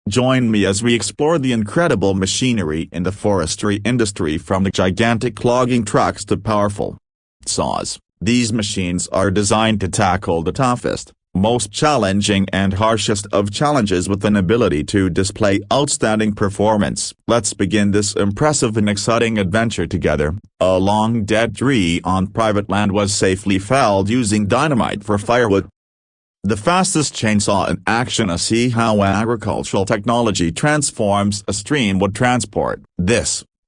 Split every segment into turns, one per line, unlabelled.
Join me as we explore the incredible machinery in the forestry industry, from the gigantic logging trucks to powerful saws. These machines are designed to tackle the toughest, most challenging and harshest of challenges with an ability to display outstanding performance. Let's begin this impressive and exciting adventure together. A long dead tree on private land was safely felled using dynamite for firewood. The fastest chainsaw in action. See how agricultural technology transforms a stream wood transport.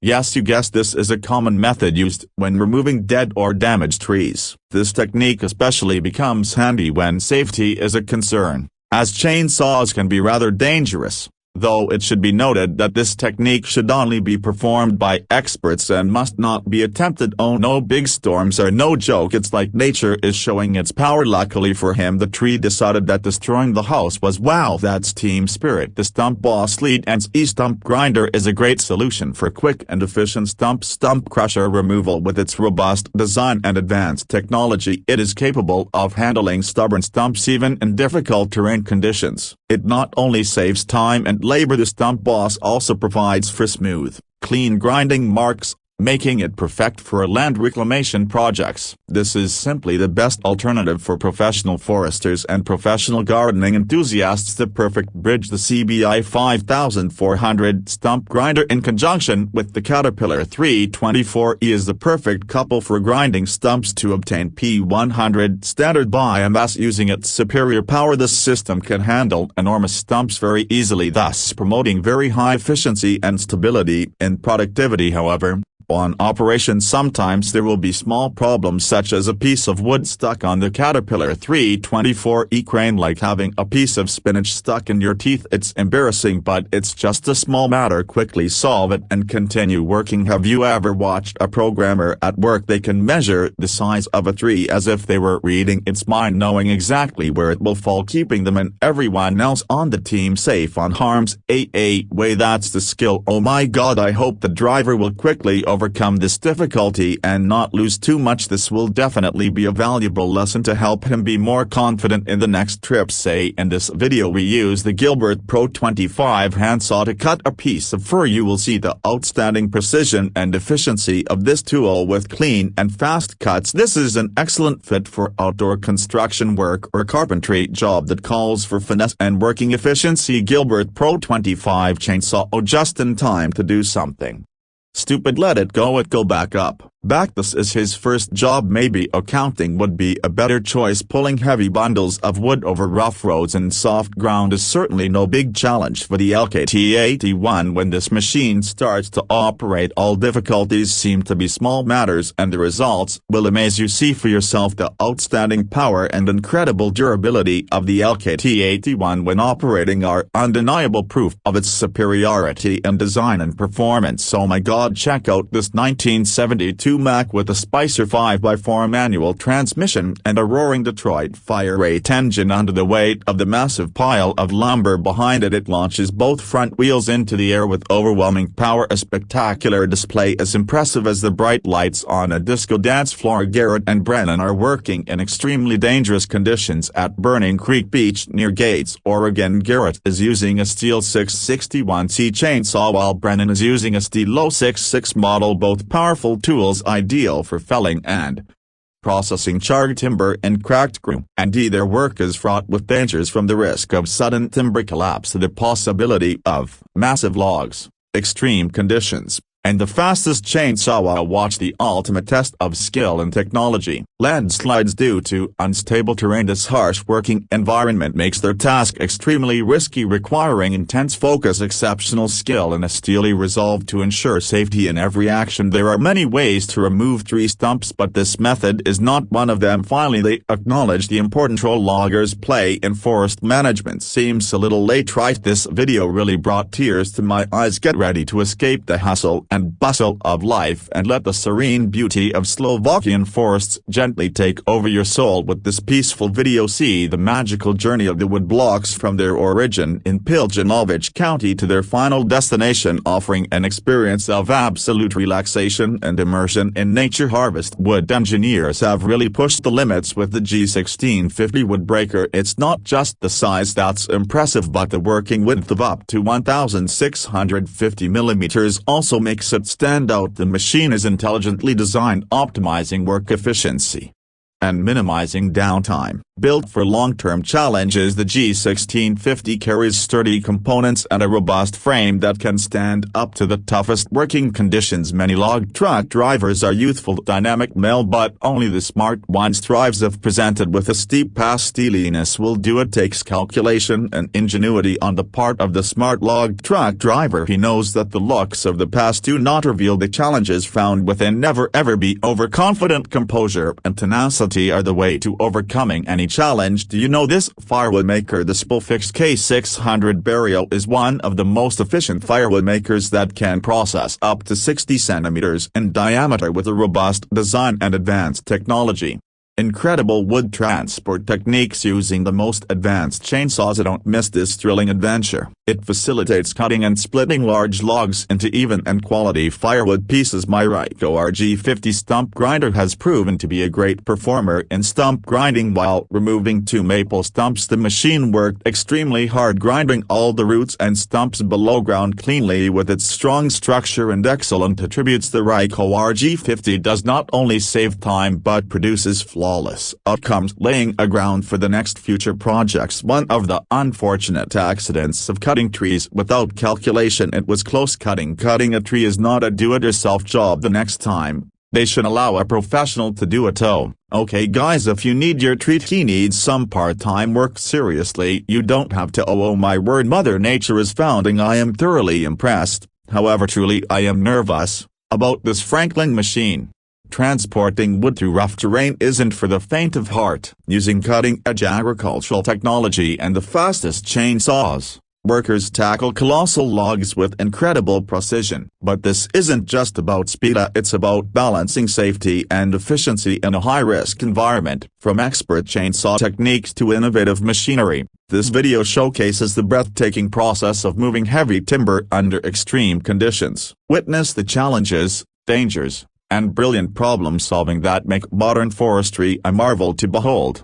Yes, you guessed, this is a common method used when removing dead or damaged trees. This technique especially becomes handy when safety is a concern, as chainsaws can be rather dangerous, though it should be noted that this technique should only be performed by experts and must not be attempted. Oh no, big storms are no joke. It's like nature is showing its power. Luckily for him, the tree decided that destroying the house was wow, that's team spirit. The Stump Boss Lead and E-Stump Grinder is a great solution for quick and efficient stump crusher removal. With its robust design and advanced technology, it is capable of handling stubborn stumps even in difficult terrain conditions. It not only saves time and labor, the Stump Boss also provides for smooth, clean grinding marks, making it perfect for land reclamation projects. This is simply the best alternative for professional foresters and professional gardening enthusiasts. The perfect bridge. The CBI 5400 Stump Grinder in conjunction with the Caterpillar 324E is the perfect couple for grinding stumps to obtain P100 standard biomass. Using its superior power, this system can handle enormous stumps very easily, thus promoting very high efficiency and stability in productivity. However, on operation, sometimes there will be small problems, such as a piece of wood stuck on the Caterpillar 324E crane, like having a piece of spinach stuck in your teeth. It's embarrassing, but it's just a small matter. Quickly solve it and continue working. Have you ever watched a programmer at work? They can measure the size of a tree as if they were reading its mind, knowing exactly where it will fall, keeping them and everyone else on the team safe on harm's way. That's the skill. Oh my god, I hope the driver will quickly overcome this difficulty and not lose too much. This will definitely be a valuable lesson to help him be more confident in the next trip. In this video we use the Gilbert Pro 25 handsaw to cut a piece of fir. You will see the outstanding precision and efficiency of this tool with clean and fast cuts. This is an excellent fit for outdoor construction work or carpentry job that calls for finesse and working efficiency. Gilbert Pro 25 chainsaw. Oh, just in time to do something stupid. Let it go back up. This is his first job. Maybe accounting would be a better choice. Pulling heavy bundles of wood over rough roads and soft ground is certainly no big challenge for the LKT81. When this machine starts to operate, all difficulties seem to be small matters, and the results will amaze you. See for yourself the outstanding power and incredible durability of the LKT81 when operating are undeniable proof of its superiority in design and performance. Oh my god, check out this 1972 Mack with a Spicer 5x4 manual transmission and a roaring Detroit Fire Rate engine. Under the weight of the massive pile of lumber behind it, it launches both front wheels into the air with overwhelming power. A spectacular display as impressive as the bright lights on a disco dance floor. Garrett and Brennan are working in extremely dangerous conditions at Burning Creek Beach near Gates, Oregon. Garrett is using a Steel 661C chainsaw while Brennan is using a Stilo 66 model, both powerful tools ideal for felling and processing charred timber and cracked group. Their work is fraught with dangers, from the risk of sudden timber collapse to the possibility of massive logs, extreme conditions, and the fastest chainsaw. Watch the ultimate test of skill and technology. Landslides due to unstable terrain. This harsh working environment makes their task extremely risky, requiring intense focus, exceptional skill, and a steely resolve to ensure safety in every action. There are many ways to remove tree stumps, but this method is not one of them. Finally, they acknowledge the important role loggers play in forest management. Seems a little late, right? This video really brought tears to my eyes. Get ready to escape the hassle and bustle of life and let the serene beauty of Slovakian forests gently take over your soul with this peaceful video. See the magical journey of the woodblocks from their origin in Piljunovic County to their final destination, offering an experience of absolute relaxation and immersion in nature. Harvest Wood engineers have really pushed the limits with the G1650 woodbreaker. It's not just the size that's impressive, but the working width of up to 1,650 mm also makes it stand out. The machine is intelligently designed, optimizing work efficiency and minimizing downtime. Built for long-term challenges, the G1650 carries sturdy components and a robust frame that can stand up to the toughest working conditions. Many log truck drivers are youthful, dynamic male, but only the smart ones thrives if presented with a steep pass. Steeliness will do. It takes calculation and ingenuity on the part of the smart log truck driver. He knows that the looks of the pass do not reveal the challenges found within. Never ever be overconfident. Composure and tenacity are the way to overcoming any challenge. Do you know this? Firewood maker. The Spofix K600 Barrio is one of the most efficient firewood makers that can process up to 60 centimeters in diameter with a robust design and advanced technology. Incredible wood transport techniques using the most advanced chainsaws. Don't miss this thrilling adventure. It facilitates cutting and splitting large logs into even and quality firewood pieces. My Ryko RG50 stump grinder has proven to be a great performer in stump grinding. While removing 2 maple stumps, the machine worked extremely hard, grinding all the roots and stumps below ground cleanly. With its strong structure and excellent attributes, the Ryko RG50 does not only save time but produces flawless outcomes, laying a ground for the next future projects. One of the unfortunate accidents of cutting trees without calculation. It was close. Cutting a tree is not a do-it-yourself job. The next time, they should allow a professional to do it. Oh, okay guys, if you need your tree, he needs some part-time work. Seriously, you don't have to. Oh my word, Mother Nature is founding. I am thoroughly impressed. However, truly I am nervous about this Franklin machine. Transporting wood through rough terrain isn't for the faint of heart. Using cutting-edge agricultural technology and the fastest chainsaws, workers tackle colossal logs with incredible precision. But this isn't just about speed, it's about balancing safety and efficiency in a high-risk environment. From expert chainsaw techniques to innovative machinery, this video showcases the breathtaking process of moving heavy timber under extreme conditions. Witness the challenges, dangers, and brilliant problem-solving that make modern forestry a marvel to behold.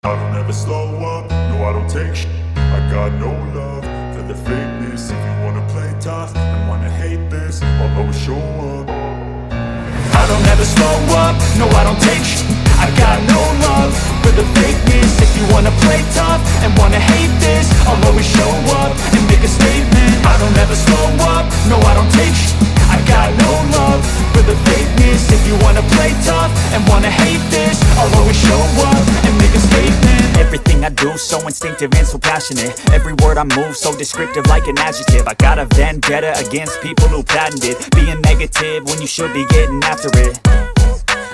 I don't ever slow up, no I don't take sh**. I got no love for the fakeness. If you wanna play tough and wanna hate this, I'll always show up. I don't ever slow up, no I don't take sh**. I got no love for the fakeness. If you wanna play tough and wanna hate this, I'll always show up and make a statement. I don't ever slow up, no I don't take sh**. I got no love for the fakeness. If you wanna play tough and wanna hate this, I'll always show up and make a statement.
Everything I do so instinctive and so passionate. Every word I move so descriptive like an adjective. I got a vendetta against people who patented being negative when you should be getting after it.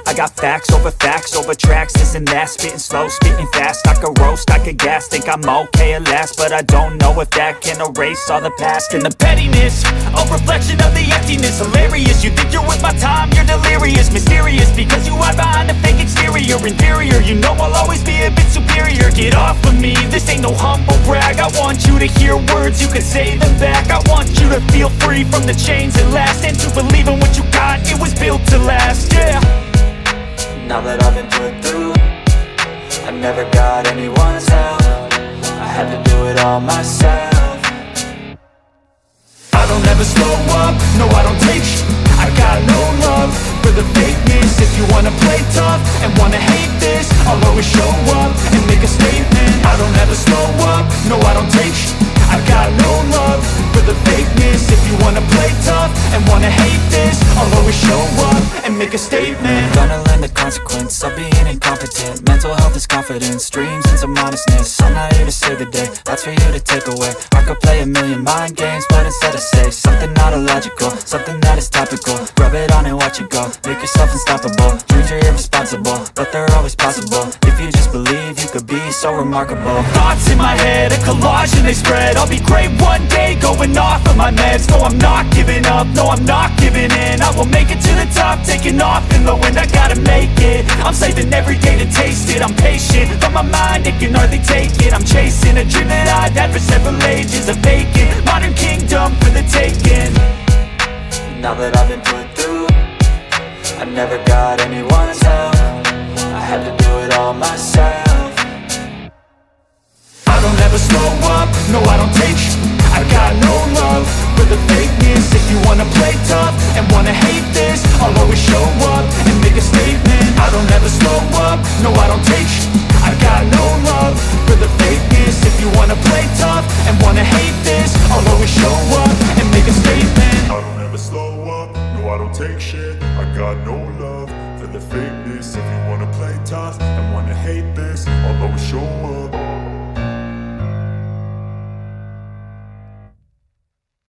I got facts over tracks, this and that. Spitting slow, spitting fast, I could roast, I could gas. Think I'm okay at last, but I don't know if that can erase all the past. And the pettiness, a reflection of the emptiness. Hilarious, you think you're with my time, you're delirious. Mysterious, because you hide behind a fake exterior. Inferior, you know I'll always be a bit superior. Get off of me, this ain't no humble brag. I want you to hear words, you can say them back. I want you to feel free from the chains at last, and to believe in what you got, it was built to last, yeah.
Now that I've been put through, I never got anyone's help. I had to do it all myself.
I don't ever slow up, no I don't take sh**. I got no love for the fakeness. If you wanna play tough and wanna hate this, I'll always show up and make a statement. I don't ever slow up, no I don't take sh**. I got no love for the fakeness. If you wanna play tough and wanna hate this, I'll always show up and make a statement.
Gonna learn the consequence of being incompetent. Mental health myself this confidence, dreams and some honestness. I'm not here to save the day, that's for you to take away. I could play a million mind games, but instead I say something not illogical, something that is topical. Rub it on and watch it go, make yourself unstoppable. Dreams are irresponsible, but they're always possible. If you just believe, you could be so remarkable.
Thoughts in my head, a collage and they spread. I'll be great one day, going off of my meds. No, I'm not giving up, no, I'm not giving in. I will make it to the top, taking off in the wind. I gotta make it, I'm saving every day to taste it. I'm patient, but my mind, it can hardly take it. I'm chasing a dream that I've had for several ages. A vacant, modern kingdom for the taking.
Now that I've been put through, I never got anyone's help. I had to do it all myself.
I don't ever slow up, no I don't take sh**. I got no love for the fakeness. If you wanna play tough and wanna hate this, I'll always show up and make a statement. I don't ever slow up, no I don't take sh**. I got no love for the fakeness. If you wanna play tough and wanna hate this, I'll always show up and make a statement.
I don't ever slow up, no I don't take shit. I got no love for the fakeness. If you wanna play tough and wanna hate this, I'll always show up.